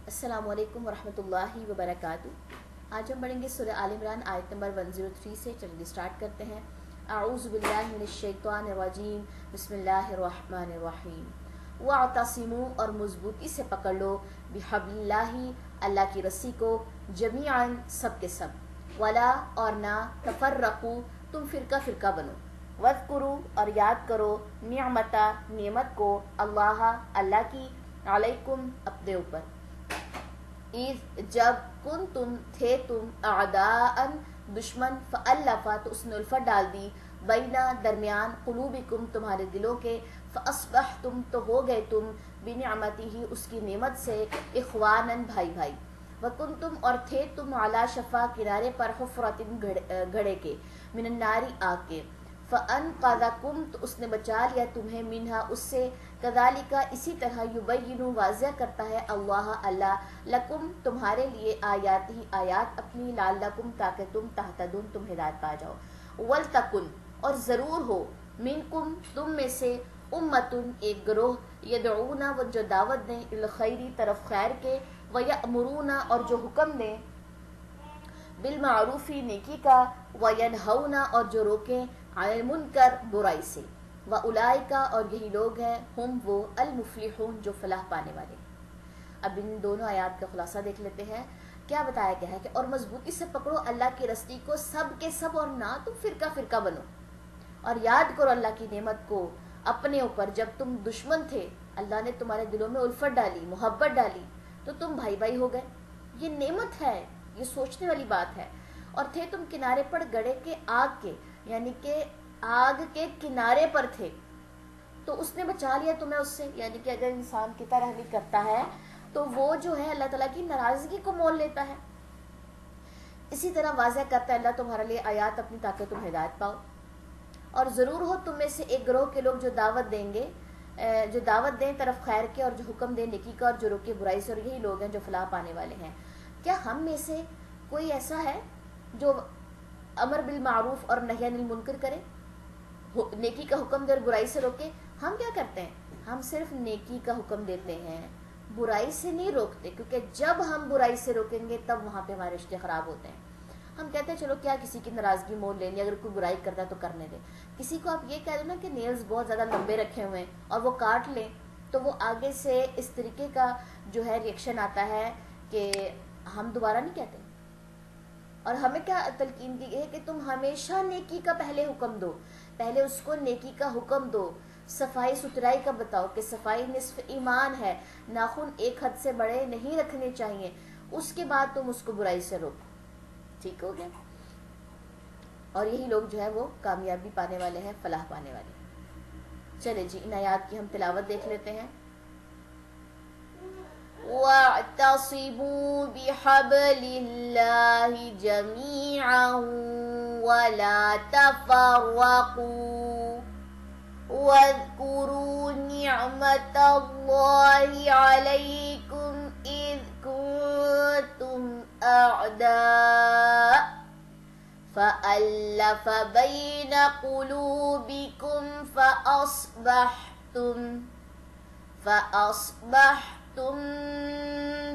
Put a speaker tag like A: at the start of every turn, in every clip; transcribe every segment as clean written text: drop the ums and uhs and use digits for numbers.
A: السلام علیکم ورحمۃ اللہ وبرکاتہ۔ آج ہم پڑھیں گے سورہ آل عمران آیت نمبر 103 سے۔ چلیے اسٹارٹ کرتے ہیں۔ اعوذ باللہ من الشیطان الرجیم، بسم اللہ الرحمن الرحیم۔ واعتصموا، اور مضبوطی سے پکڑ لو، بحبل اللہ، اللہ کی رسی کو، جمیعاً سب کے سب، ولا اور نہ، تفرقوا تم فرقہ فرقہ بنو، واذکروا اور یاد کرو، نعمتا نعمت کو، اللہ کی، علیکم اپنے اوپر، اذ جب، کن تم تھے تم، اعداء دشمن، فالفا تو اس نے الفت ڈال دی، بینا درمیان، قلوبکم تمہارے دلوں کے، فاصبحتم تو ہو گئے تم، بنعمتہ اس کی نعمت سے، اخوانا بھائی بھائی، وکنتم اور تھے تم، علی شفا کنارے پر، حفرۃ گڑھے کے، من النار آگ کے، فانقذکم تو اس نے بچا لیا تمہیں، منہا اس سے، کذالک اسی طرح، یبین واضح کرتا ہے اللہ لکم تمہارے لیے، آیات ہی آیات اپنی، لعلکم تاکہ تم تہتدون تم ہدایت پا جاؤ، ولتکن اور ضرور ہو، منکم تم میں سے، امتن ایک گروہ، یدعون وہ جو دعوت دیں، الخیری طرف خیر کے، ویأمرون اور جو حکم دیں، بالمعروفی نیکی کا، وینہون اور جو روکیں، عن المنکر برائی سے، وَأُولَئِكَ اور یہی لوگ ہیں، ہم وہ، المفلحون جو فلاح پانے والے۔ اب ان دونوں آیات کا خلاصہ دیکھ لیتے ہیں۔ کیا بتایا گیا ہے کہ اور مضبوطی سے پکڑو اللہ کی رسی کو، سب کے سب، اور نہ تم فرقہ فرقہ بنو، اور یاد کرو اللہ کی نعمت کو اپنے اوپر، جب تم دشمن تھے اللہ نے تمہارے دلوں میں الفت ڈالی، محبت ڈالی، تو تم بھائی بھائی ہو گئے۔ یہ نعمت ہے، یہ سوچنے والی بات ہے۔ اور تھے تم کنارے پر گڑھے کے، آگ کے، یعنی کہ آگ کے کنارے پر تھے، تو اس نے بچا لیا تمہیں اس سے، یعنی کہ اگر انسان کی طرح نہیں کرتا ہے تو وہ جو ہے اللہ تعالیٰ کی ناراضگی کو مول لیتا ہے۔ اسی طرح واضح کرتا ہے اللہ تمہارے لیے آیات اپنی تاکہ تم ہدایت پاؤ، اور ضرور ہو تم میں سے ایک گروہ کے لوگ جو دعوت دیں گے، جو دعوت دیں طرف خیر کے، اور جو حکم دیں نیکی کا، اور جو روکے برائی سے، اور یہی لوگ ہیں جو فلاح پانے والے ہیں۔ کیا ہم میں سے کوئی ایسا ہے جو امر بالمعروف اور نہی عن المنکر کرے، نیکی کا حکم دے اور برائی سے روکے؟ ہم کیا کرتے ہیں؟ ہم صرف نیکی کا حکم دیتے ہیں، برائی سے نہیں روکتے، کیونکہ جب ہم برائی سے روکیں گے تب وہاں پہ ہمارے رشتے خراب ہوتے ہیں۔ ہم کہتے ہیں چلو کیا کسی کی ناراضگی مول لینی، اگر کوئی برائی کرتا ہے تو کرنے دے۔ کسی کو آپ یہ کہہ دو نا کہ نیلز بہت زیادہ لمبے رکھے ہوئے ہیں اور وہ کاٹ لیں، تو وہ آگے سے اس طریقے کا جو ہے ریئیکشن آتا ہے کہ ہم دوبارہ نہیں کہتے۔ اور ہمیں کیا تلقین کی گئی ہے کہ تم ہمیشہ نیکی کا پہلے حکم دو، پہلے اس کو نیکی کا حکم دو، صفائی ستھرائی کا بتاؤ کہ صفائی نصف ایمان ہے، ناخن ایک حد سے بڑے نہیں رکھنے چاہیے، اس کے بعد تم اس کو برائی سے روکو۔ ٹھیک ہو گیا؟ اور یہی لوگ جو ہے وہ کامیابی پانے والے ہیں، فلاح پانے والے ہیں۔ چلے جی ان آیات کی ہم تلاوت دیکھ لیتے ہیں۔ وَاعْتَصِمُوا بِحَبْلِ اللَّهِ جَمِيعًا وَلَا تَفَرَّقُوا وَاذْكُرُوا نِعْمَةَ اللَّهِ عَلَيْكُمْ إِذْ كُنتُمْ أَعْدَاءً فَأَلَّفَ بَيْنَ قُلُوبِكُمْ فَأَصْبَحْتُمْ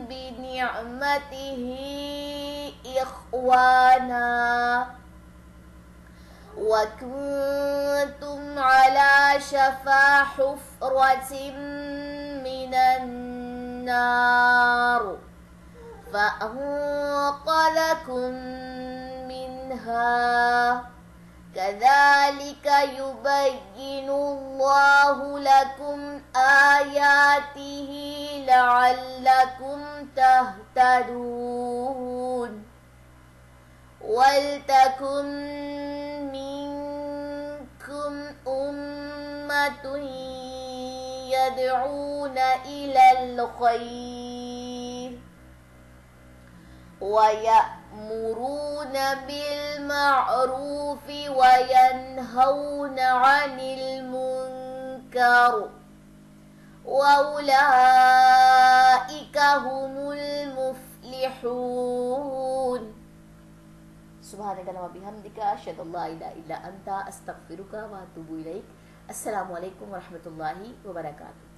A: بِنِعْمَتِهِ إِخْوَانًا وَكُنْتُمْ عَلَى شَفَا حُفْرَةٍ مِّنَ النَّارِ فَأَنقَذَكُم مِّنْهَا كَذَلِكَ يُبَيِّنُ اللَّهُ لَكُمْ آيَاتِهِ لَعَلَّكُمْ تَهْتَدُونَ وَلْتَكُن مِّنكُمْ أُمَّةٌ يَدْعُونَ إِلَى الْخَيْرِ وَيَأْمُرُونَ بِالْمَعْرُوفِ وَيَنْهَوْنَ عَنِ الْمُنكَرِ وَأُولَئِكَ هُمُ الْمُفْلِحُونَ۔ سبحانک اللہم وبحمدک، اشہد ان لا الہ الا انت، استغفرک واتوب الیک۔ السلام علیکم ورحمۃ اللہ وبرکاتہ۔